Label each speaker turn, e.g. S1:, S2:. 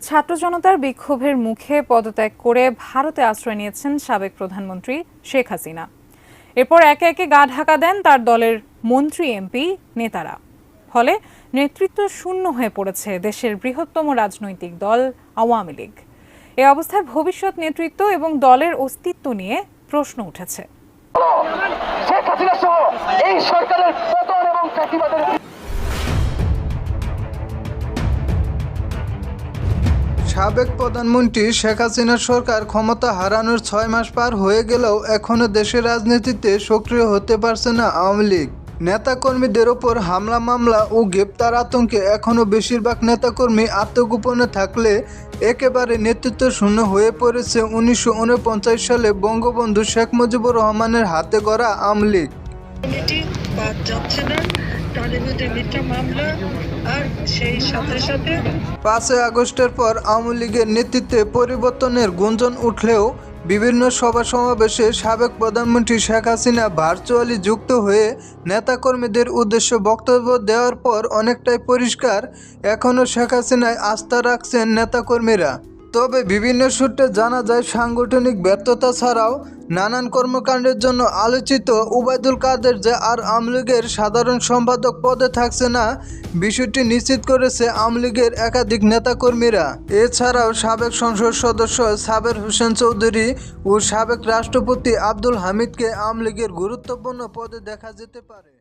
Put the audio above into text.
S1: ছাত্র জনতার বিক্ষোভের মুখে পদত্যাগ করে ভারতে আশ্রয় নিয়েছেন সাবেক প্রধানমন্ত্রী শেখ হাসিনা। এরপর একে একে গা ঢাকা দেন তার দলের মন্ত্রী, এমপি, নেতারা। ফলে নেতৃত্ব শূন্য হয়ে পড়েছে দেশের বৃহত্তম রাজনৈতিক দল আওয়ামী লীগ। এ অবস্থায় ভবিষ্যৎ নেতৃত্ব এবং দলের অস্তিত্ব নিয়ে প্রশ্ন উঠেছে।
S2: শেখ হাসিনা সহ এই সরকারের পতন এবং চাকরিবাদের
S3: সাবেক প্রধানমন্ত্রী শেখ হাসিনার সরকার ক্ষমতা হারানোর 6 মাস পার হয়ে গেলেও এখনও দেশের রাজনীতিতে সক্রিয় হতে পারছে না আওয়ামী লীগ। নেতাকর্মীদের ওপর হামলা, মামলা ও গ্রেপ্তার আতঙ্কে এখনও বেশিরভাগ নেতাকর্মী আত্মগোপনে থাকলে একেবারে নেতৃত্ব শূন্য হয়ে পড়েছে 1949 সালে বঙ্গবন্ধু শেখ মুজিবুর রহমানের হাতে গড়া আওয়ামী লীগ।
S4: তাদের মধ্যে মিথ্যা মামলা আর সেই সাথে
S3: 5 আগস্টের পর আওয়ামী লীগের নেতৃত্বে পরিবর্তনের গুঞ্জন উঠলেও বিভিন্ন সভা সমাবেশে সাবেক প্রধানমন্ত্রী শেখ হাসিনা ভার্চুয়ালি যুক্ত হয়ে নেতাকর্মীদের উদ্দেশ্যে বক্তব্য দেওয়ার পর অনেকটাই পরিষ্কার এখনও শেখ হাসিনায় আস্থা রাখছেন নেতাকর্মীরা। তবে বিভিন্ন সূত্রে জানা যায় সাংগঠনিক ব্যর্থতা ছাড়াও নানান কর্মকাণ্ডের জন্য আলোচিত ওবায়দুল কাদের যে আর আওয়ামী লীগের সাধারণ সম্পাদক পদে থাকছে না, বিষয়টি নিশ্চিত করেছে আওয়ামী লীগের একাধিক নেতাকর্মীরা। এছাড়াও সাবেক সংসদ সদস্য সাবের হোসেন চৌধুরী ও সাবেক রাষ্ট্রপতি আব্দুল হামিদকে আওয়ামী লীগের গুরুত্বপূর্ণ পদে দেখা যেতে পারে।